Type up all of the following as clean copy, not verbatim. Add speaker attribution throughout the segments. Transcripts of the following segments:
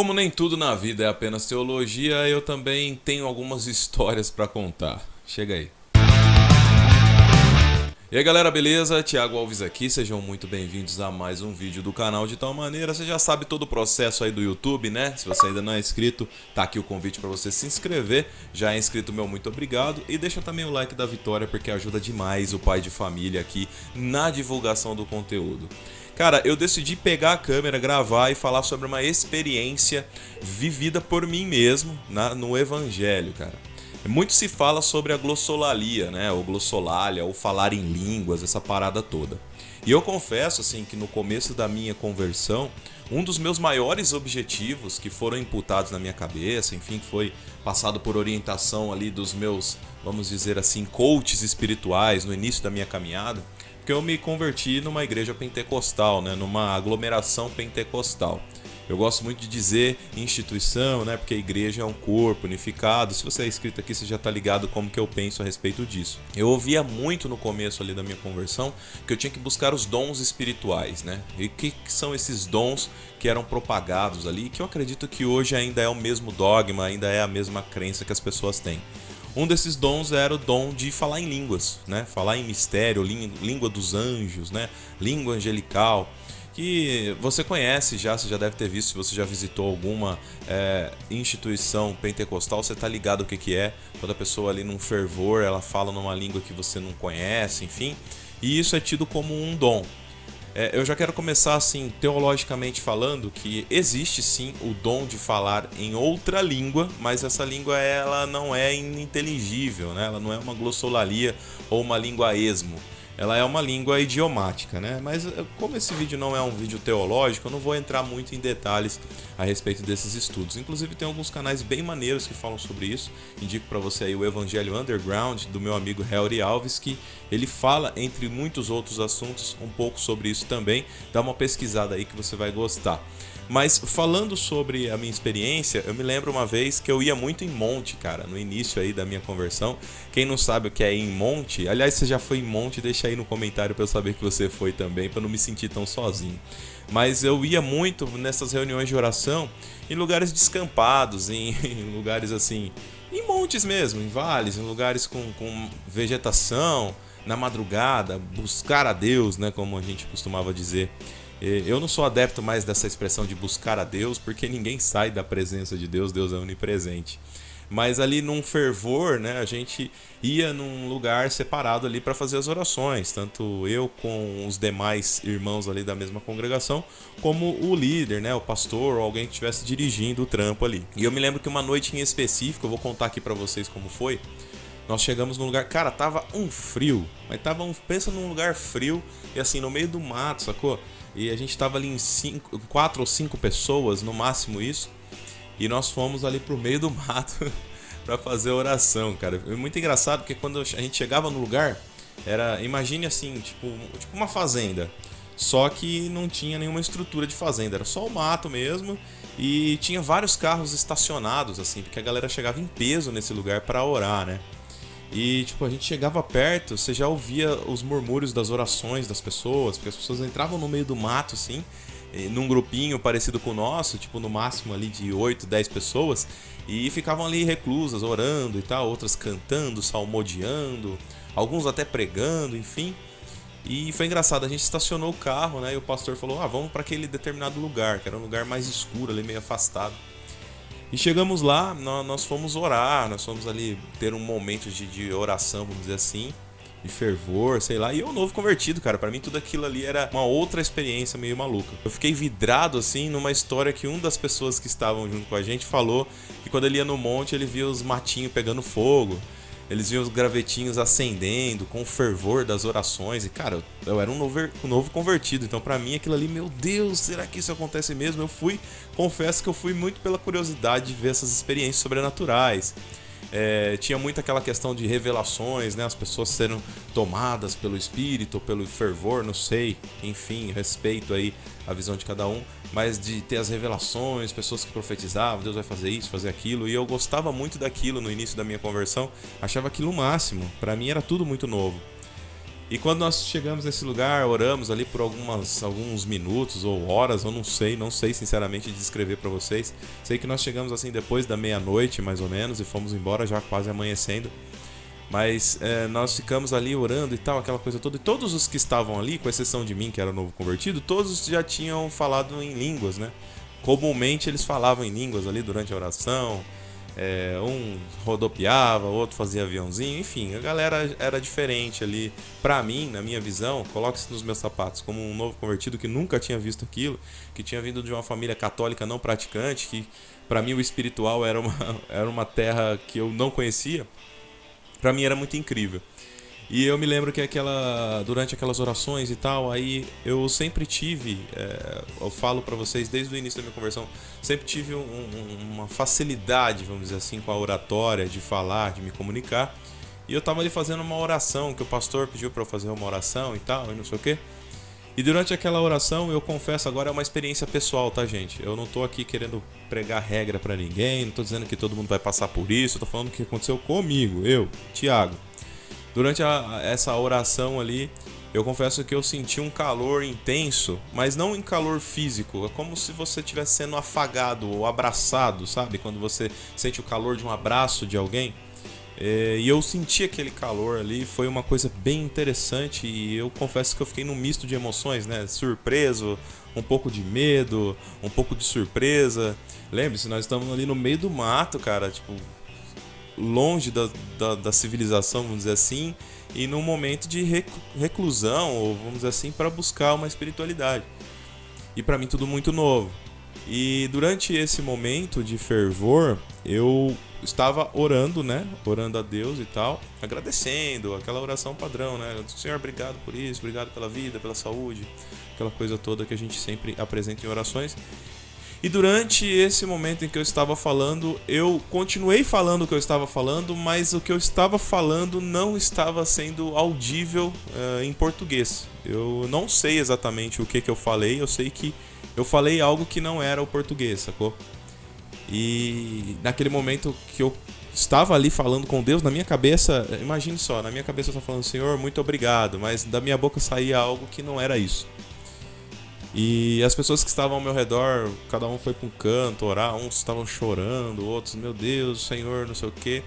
Speaker 1: Como nem tudo na vida é apenas teologia, eu também tenho algumas histórias para contar. Chega aí. E aí galera, beleza? Thiago Alves aqui, sejam muito bem-vindos a mais um vídeo do canal. De tal maneira, você já sabe todo o processo aí do YouTube, né? Se você ainda não é inscrito, tá aqui o convite para você se inscrever. Já é inscrito, meu muito obrigado. E deixa também o like da vitória, porque ajuda demais o pai de família aqui na divulgação do conteúdo. Cara, eu decidi pegar a câmera, gravar e falar sobre uma experiência vivida por mim mesmo no Evangelho, cara. Muito se fala sobre a glossolalia, né? Ou glossolalia, ou falar em línguas, essa parada toda. E eu confesso, assim, que no começo da minha conversão, um dos meus maiores objetivos que foram imputados na minha cabeça, enfim, que foi passado por orientação ali dos meus, vamos dizer assim, coaches espirituais no início da minha caminhada, porque eu me converti numa igreja pentecostal, né? Numa aglomeração pentecostal. Eu gosto muito de dizer instituição, né? Porque a igreja é um corpo unificado. Se você é inscrito aqui, você já está ligado como que eu penso a respeito disso. Eu ouvia muito no começo ali da minha conversão que eu tinha que buscar os dons espirituais, né? E o que são esses dons que eram propagados ali, que eu acredito que hoje ainda é o mesmo dogma, ainda é a mesma crença que as pessoas têm. Um desses dons era o dom de falar em línguas, né? Falar em mistério, língua dos anjos, né? Língua angelical, que você conhece já, você já deve ter visto, se você já visitou alguma instituição pentecostal, você tá ligado o que é. Toda pessoa ali num fervor, ela fala numa língua que você não conhece, enfim. E isso é tido como um dom. Eu já quero começar assim, teologicamente falando, que existe sim o dom de falar em outra língua, mas essa língua ela não é ininteligível, né? Ela não é uma glossolalia ou uma língua a esmo. Ela é uma língua idiomática, né? Mas como esse vídeo não é um vídeo teológico, eu não vou entrar muito em detalhes a respeito desses estudos. Inclusive tem alguns canais bem maneiros que falam sobre isso. Indico para você aí o Evangelho Underground, do meu amigo Helry Alves, que ele fala, entre muitos outros assuntos, um pouco sobre isso também. Dá uma pesquisada aí que você vai gostar. Mas falando sobre a minha experiência, eu me lembro uma vez que eu ia muito em monte, cara, no início aí da minha conversão. Quem não sabe o que é ir em monte, aliás, você já foi em monte, deixa aí no comentário para eu saber que você foi também, para não me sentir tão sozinho. Mas eu ia muito nessas reuniões de oração em lugares descampados, em lugares assim, em montes mesmo, em vales, em lugares com vegetação, na madrugada, buscar a Deus, né, como a gente costumava dizer. Eu não sou adepto mais dessa expressão de buscar a Deus, porque ninguém sai da presença de Deus, Deus é onipresente. Mas ali num fervor, né, a gente ia num lugar separado ali para fazer as orações, tanto eu com os demais irmãos ali da mesma congregação, como o líder, né, o pastor ou alguém que estivesse dirigindo o trampo ali. E eu me lembro que uma noite em específico, eu vou contar aqui para vocês como foi. Nós chegamos num lugar, cara, tava um frio, mas pensa num lugar frio e assim, no meio do mato, sacou? E a gente tava ali em 4 ou 5 pessoas, no máximo isso. E nós fomos ali pro meio do mato pra fazer oração, cara. É muito engraçado porque quando a gente chegava no lugar, imagine assim, tipo uma fazenda. Só que não tinha nenhuma estrutura de fazenda, era só o mato mesmo. E tinha vários carros estacionados, assim, porque a galera chegava em peso nesse lugar pra orar, né? E, tipo, a gente chegava perto, você já ouvia os murmúrios das orações das pessoas, porque as pessoas entravam no meio do mato, assim, num grupinho parecido com o nosso, tipo, no máximo ali de 8, 10 pessoas, e ficavam ali reclusas, orando e tal, outras cantando, salmodiando, alguns até pregando, enfim. E foi engraçado, a gente estacionou o carro, né, e o pastor falou, vamos para aquele determinado lugar, que era um lugar mais escuro ali, meio afastado. E chegamos lá, nós fomos orar, nós fomos ali ter um momento de oração, vamos dizer assim, de fervor, sei lá. E eu novo convertido, cara, pra mim tudo aquilo ali era uma outra experiência meio maluca. Eu fiquei vidrado, assim, numa história que uma das pessoas que estavam junto com a gente falou que quando ele ia no monte ele via os matinhos pegando fogo. Eles viam os gravetinhos acendendo com o fervor das orações. E, cara, eu era um novo convertido. Então, pra mim, aquilo ali, meu Deus, será que isso acontece mesmo? Confesso que eu fui muito pela curiosidade de ver essas experiências sobrenaturais. Tinha muito aquela questão de revelações, né? As pessoas serem tomadas pelo espírito, ou pelo fervor, não sei. Enfim, respeito aí a visão de cada um. Mas de ter as revelações, pessoas que profetizavam, Deus vai fazer isso, fazer aquilo. E eu gostava muito daquilo no início da minha conversão. Achava aquilo o máximo. Pra mim era tudo muito novo. E quando nós chegamos nesse lugar, oramos ali por alguns minutos ou horas, eu não sei sinceramente descrever para vocês. Sei que nós chegamos assim depois da meia-noite, mais ou menos, e fomos embora já quase amanhecendo. Mas nós ficamos ali orando e tal, aquela coisa toda. E todos os que estavam ali, com exceção de mim, que era novo convertido, todos já tinham falado em línguas, né? Comumente eles falavam em línguas ali durante a oração. Um rodopiava, outro fazia aviãozinho, enfim, a galera era diferente ali. Pra mim, na minha visão, coloque-se nos meus sapatos, como um novo convertido que nunca tinha visto aquilo, que tinha vindo de uma família católica não praticante, que pra mim o espiritual era uma terra que eu não conhecia. Pra mim era muito incrível. E eu me lembro que durante aquelas orações e tal, aí eu sempre tive, eu falo pra vocês desde o início da minha conversão, sempre tive uma facilidade, vamos dizer assim, com a oratória, de falar, de me comunicar. E eu tava ali fazendo uma oração, que o pastor pediu pra eu fazer uma oração e tal, e não sei o quê. E durante aquela oração, eu confesso, agora é uma experiência pessoal, tá, gente? Eu não tô aqui querendo pregar regra pra ninguém, não tô dizendo que todo mundo vai passar por isso, eu tô falando o que aconteceu comigo, eu, Thiago. Durante essa oração ali, eu confesso que eu senti um calor intenso, mas não em calor físico. É como se você estivesse sendo afagado ou abraçado, sabe? Quando você sente o calor de um abraço de alguém. E eu senti aquele calor ali, foi uma coisa bem interessante. E eu confesso que eu fiquei num misto de emoções, né? Surpreso, um pouco de medo, um pouco de surpresa. Lembre-se, nós estamos ali no meio do mato, cara, tipo, longe da civilização, vamos dizer assim, e num momento de reclusão, ou vamos dizer assim, para buscar uma espiritualidade. E para mim tudo muito novo. E durante esse momento de fervor, eu estava orando, né? Orando a Deus e tal, agradecendo, aquela oração padrão, né? Senhor, obrigado por isso, obrigado pela vida, pela saúde, aquela coisa toda que a gente sempre apresenta em orações. E durante esse momento em que eu estava falando, eu continuei falando o que eu estava falando, mas o que eu estava falando não estava sendo audível em português. Eu não sei exatamente o que eu falei, eu sei que eu falei algo que não era o português, sacou? E naquele momento que eu estava ali falando com Deus, na minha cabeça, imagine só, na minha cabeça eu estava falando, Senhor, muito obrigado, mas da minha boca saía algo que não era isso. E as pessoas que estavam ao meu redor, cada um foi para um canto orar, uns estavam chorando, outros, meu Deus, Senhor, não sei o que.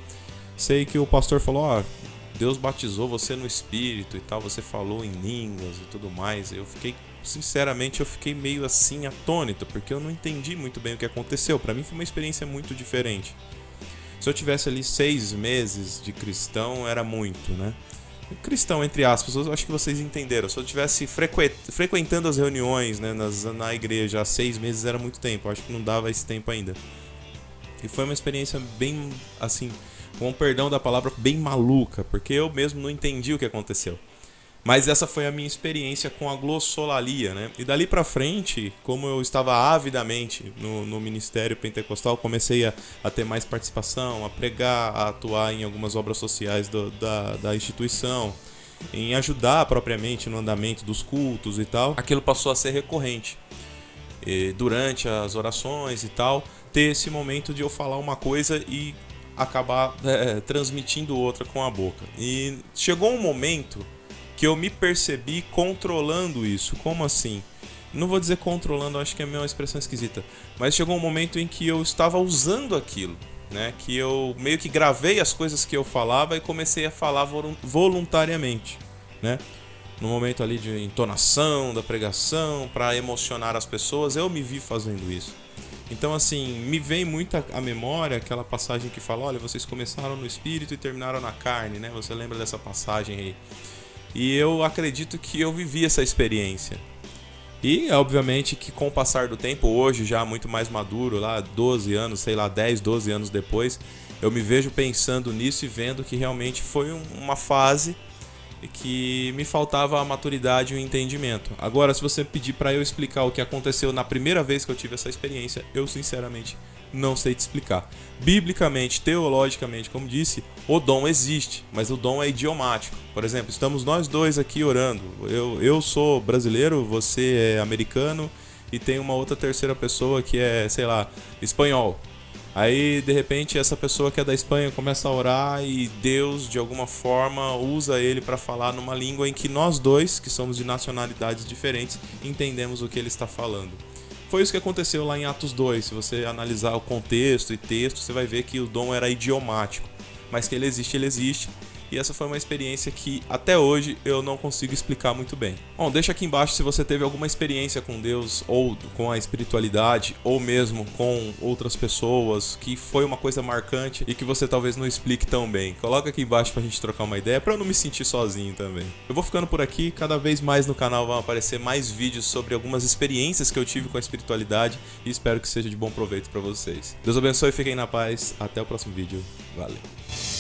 Speaker 1: Sei que o pastor falou, ó, Deus batizou você no Espírito e tal, você falou em línguas e tudo mais. Eu fiquei, sinceramente, eu fiquei meio assim atônito, porque eu não entendi muito bem o que aconteceu. Para mim foi uma experiência muito diferente. Se eu tivesse ali 6 meses de cristão, era muito, né? Cristão, entre aspas, eu acho que vocês entenderam. Se eu tivesse frequentando as reuniões, né, na igreja há 6 meses era muito tempo, eu acho que não dava esse tempo ainda. E foi uma experiência bem, assim, com o perdão da palavra, bem maluca, porque eu mesmo não entendi o que aconteceu. Mas essa foi a minha experiência com a glossolalia, né? E dali pra frente, como eu estava avidamente no ministério pentecostal, comecei a ter mais participação, a pregar, a atuar em algumas obras sociais da instituição, em ajudar propriamente no andamento dos cultos e tal. Aquilo passou a ser recorrente. E durante as orações e tal, ter esse momento de eu falar uma coisa e acabar transmitindo outra com a boca. E chegou um momento que eu me percebi controlando isso. Como assim? Não vou dizer controlando, acho que é uma expressão esquisita. Mas chegou um momento em que eu estava usando aquilo, né? Que eu meio que gravei as coisas que eu falava e comecei a falar voluntariamente, né? No momento ali de entonação, da pregação, para emocionar as pessoas, eu me vi fazendo isso. Então, assim, me vem muito à memória aquela passagem que fala, olha, vocês começaram no espírito e terminaram na carne, né? Você lembra dessa passagem aí? E eu acredito que eu vivi essa experiência. E, obviamente, que com o passar do tempo, hoje já muito mais maduro, lá 12 anos, sei lá, 10, 12 anos depois, eu me vejo pensando nisso e vendo que realmente foi uma fase que me faltava a maturidade e o entendimento. Agora, se você pedir para eu explicar o que aconteceu na primeira vez que eu tive essa experiência, eu, sinceramente, não sei te explicar. Biblicamente, teologicamente, como disse, o dom existe, mas o dom é idiomático. Por exemplo, estamos nós dois aqui orando. Eu sou brasileiro, você é americano e tem uma outra terceira pessoa que é, sei lá, espanhol. Aí, de repente, essa pessoa que é da Espanha começa a orar e Deus, de alguma forma, usa ele para falar numa língua em que nós dois, que somos de nacionalidades diferentes, entendemos o que ele está falando. Foi isso que aconteceu lá em Atos 2. Se você analisar o contexto e texto, você vai ver que o dom era idiomático. Mas que ele existe, ele existe. E essa foi uma experiência que até hoje eu não consigo explicar muito bem. Bom, deixa aqui embaixo se você teve alguma experiência com Deus ou com a espiritualidade ou mesmo com outras pessoas que foi uma coisa marcante e que você talvez não explique tão bem. Coloca aqui embaixo pra gente trocar uma ideia, pra eu não me sentir sozinho também. Eu vou ficando por aqui, cada vez mais no canal vão aparecer mais vídeos sobre algumas experiências que eu tive com a espiritualidade e espero que seja de bom proveito pra vocês. Deus abençoe, fiquem na paz, até o próximo vídeo, valeu!